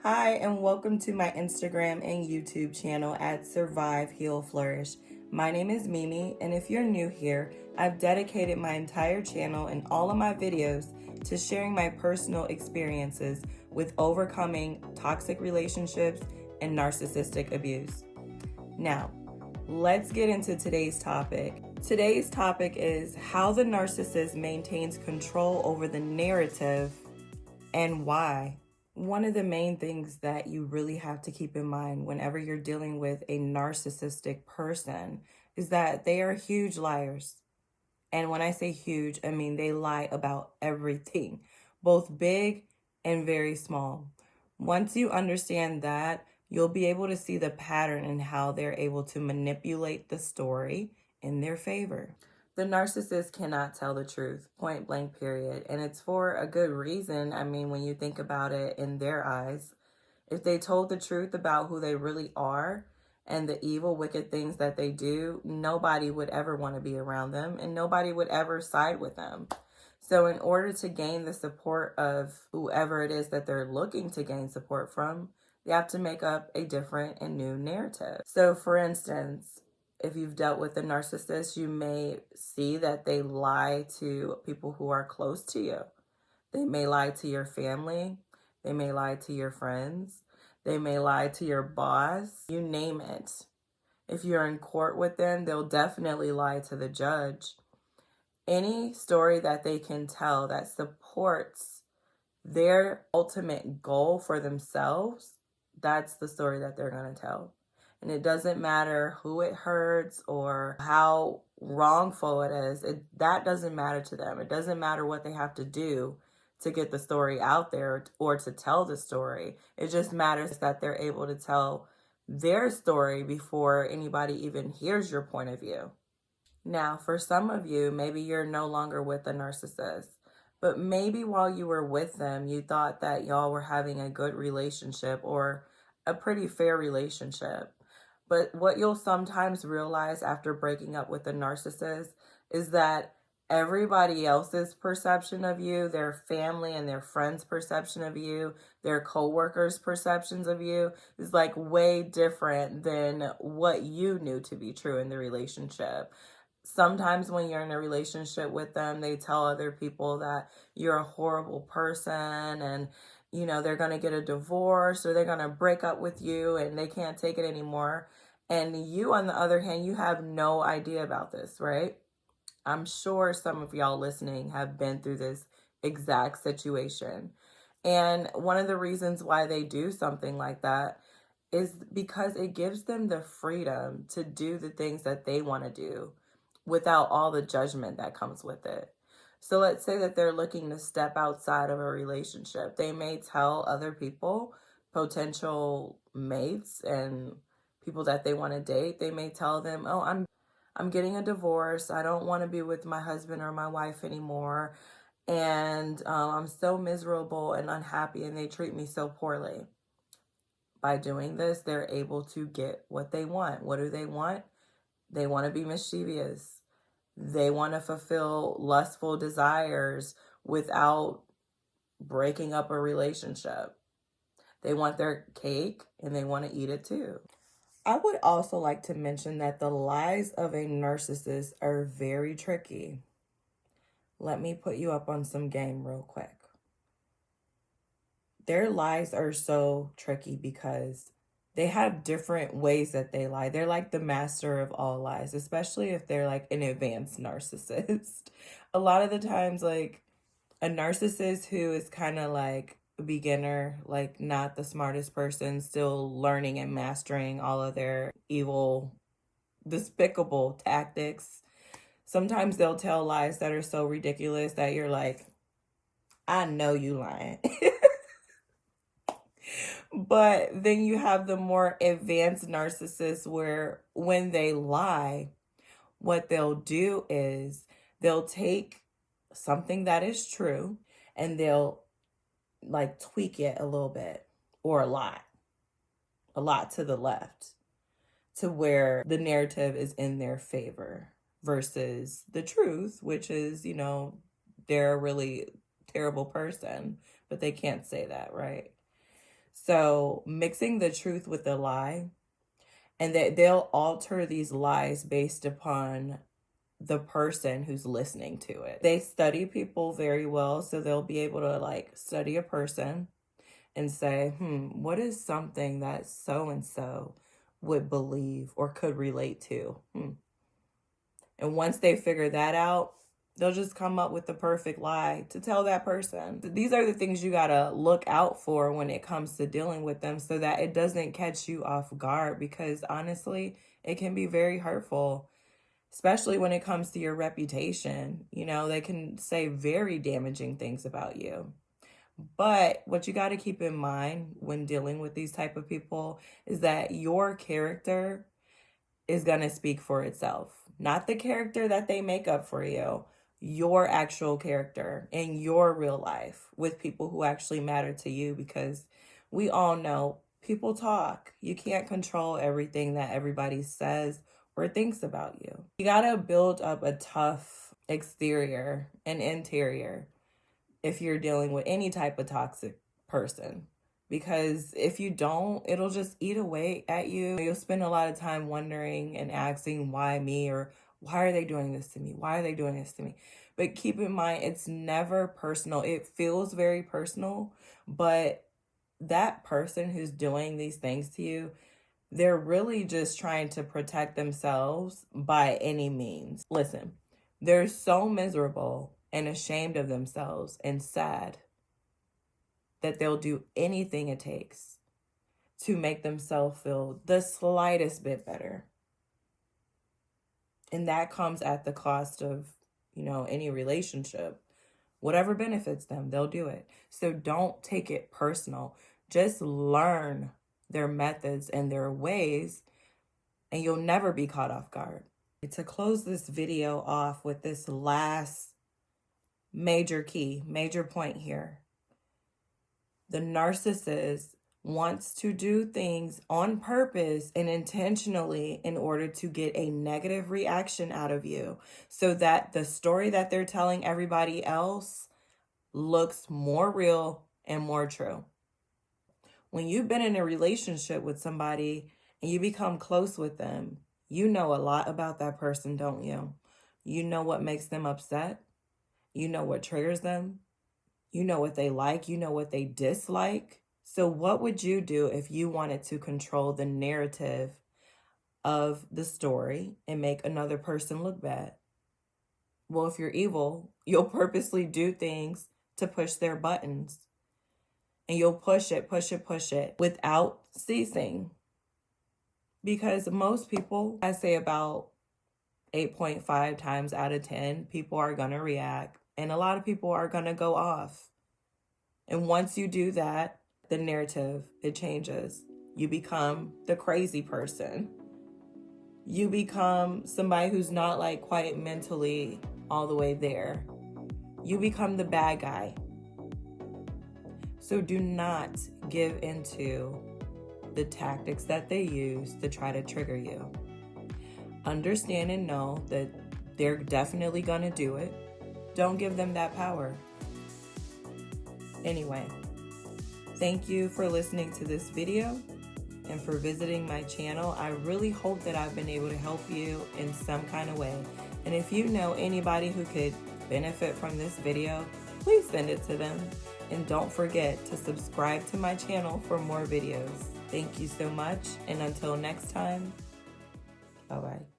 Hi, and welcome to my Instagram and YouTube channel at Survive, Heal, Flourish. My name is Mimi, and if you're new here, I've dedicated my entire channel and all of my videos to sharing my personal experiences with overcoming toxic relationships and narcissistic abuse. Now, let's get into today's topic. Today's topic is how the narcissist maintains control over the narrative and why. One of the main things that you really have to keep in mind whenever you're dealing with a narcissistic person is that they are huge liars. And when I say huge, I mean they lie about everything, both big and very small. Once you understand that, you'll be able to see the pattern in how they're able to manipulate the story in their favor. The narcissist cannot tell the truth, point blank, period. And it's for a good reason. I mean, when you think about it in their eyes, if they told the truth about who they really are and the evil, wicked things that they do, nobody would ever want to be around them and nobody would ever side with them. So in order to gain the support of whoever it is that they're looking to gain support from, they have to make up a different and new narrative. So for instance, if you've dealt with a narcissist, you may see that they lie to people who are close to you. They may lie to your family. They may lie to your friends. They may lie to your boss. You name it. If you're in court with them, they'll definitely lie to the judge. Any story that they can tell that supports their ultimate goal for themselves, that's the story that they're going to tell. And it doesn't matter who it hurts or how wrongful it is. That doesn't matter to them. It doesn't matter what they have to do to get the story out there or to tell the story. It just matters that they're able to tell their story before anybody even hears your point of view. Now, for some of you, maybe you're no longer with a narcissist, but maybe while you were with them, you thought that y'all were having a good relationship or a pretty fair relationship. But what you'll sometimes realize after breaking up with a narcissist is that everybody else's perception of you, their family and their friends' perception of you, their coworkers' perceptions of you is like way different than what you knew to be true in the relationship. Sometimes when you're in a relationship with them, they tell other people that you're a horrible person and they're going to get a divorce or they're going to break up with you and they can't take it anymore. And you, on the other hand, you have no idea about this, right? I'm sure some of y'all listening have been through this exact situation. And one of the reasons why they do something like that is because it gives them the freedom to do the things that they want to do without all the judgment that comes with it. So let's say that they're looking to step outside of a relationship. They may tell other people, potential mates and people that they want to date, they may tell them, "Oh, I'm getting a divorce. I don't want to be with my husband or my wife anymore. And I'm so miserable and unhappy and they treat me so poorly." By doing this, they're able to get what they want. What do they want? They want to be mischievous. They want to fulfill lustful desires without breaking up a relationship. They want their cake and they want to eat it too. I would also like to mention that the lies of a narcissist are very tricky. Let me put you up on some game real quick. Their lies are so tricky because they have different ways that they lie. They're like the master of all lies, especially if they're like an advanced narcissist. A lot of the times, like a narcissist who is kind of like a beginner, like not the smartest person, still learning and mastering all of their evil, despicable tactics. Sometimes they'll tell lies that are so ridiculous that you're like, I know you lying. But then you have the more advanced narcissists where when they lie, what they'll do is they'll take something that is true and they'll like tweak it a little bit or a lot to the left to where the narrative is in their favor versus the truth, which is, they're a really terrible person, but they can't say that, right? So mixing the truth with the lie, and that they'll alter these lies based upon the person who's listening to it. They study people very well, so they'll be able to like study a person and say, what is something that so and so would believe or could relate to? And once they figure that out, they'll just come up with the perfect lie to tell that person. These are the things you gotta look out for when it comes to dealing with them so that it doesn't catch you off guard, because honestly, it can be very hurtful, especially when it comes to your reputation. You know, they can say very damaging things about you. But what you got to keep in mind when dealing with these type of people is that your character is going to speak for itself. Not the character that they make up for you, your actual character in your real life with people who actually matter to you, because we all know people talk. You can't control everything that everybody says or thinks about you. You got to build up a tough exterior and interior if you're dealing with any type of toxic person. Because if you don't, it'll just eat away at you. You'll spend a lot of time wondering and asking, why me? Or why are they doing this to me? Why are they doing this to me? But keep in mind, it's never personal. It feels very personal, but that person who's doing these things to you, they're really just trying to protect themselves by any means. Listen, they're so miserable and ashamed of themselves and sad that they'll do anything it takes to make themselves feel the slightest bit better. And that comes at the cost of, any relationship. Whatever benefits them, they'll do it. So don't take it personal. Just learn their methods and their ways, and you'll never be caught off guard. To close this video off with this last major point here. The narcissist wants to do things on purpose and intentionally in order to get a negative reaction out of you, so that the story that they're telling everybody else looks more real and more true. When you've been in a relationship with somebody and you become close with them, you know a lot about that person, don't you? You know what makes them upset. You know what triggers them. You know what they like. You know what they dislike. So what would you do if you wanted to control the narrative of the story and make another person look bad? Well, if you're evil, you'll purposely do things to push their buttons. And you'll push it without ceasing. Because most people, I say about 8.5 times out of 10, people are going to react. And a lot of people are going to go off. And once you do that, the narrative, it changes. You become the crazy person. You become somebody who's not like quite mentally all the way there. You become the bad guy. So do not give into the tactics that they use to try to trigger you. Understand and know that they're definitely going to do it. Don't give them that power. Anyway, thank you for listening to this video and for visiting my channel. I really hope that I've been able to help you in some kind of way. And if you know anybody who could benefit from this video, please send it to them. And don't forget to subscribe to my channel for more videos. Thank you so much. And until next time, bye-bye.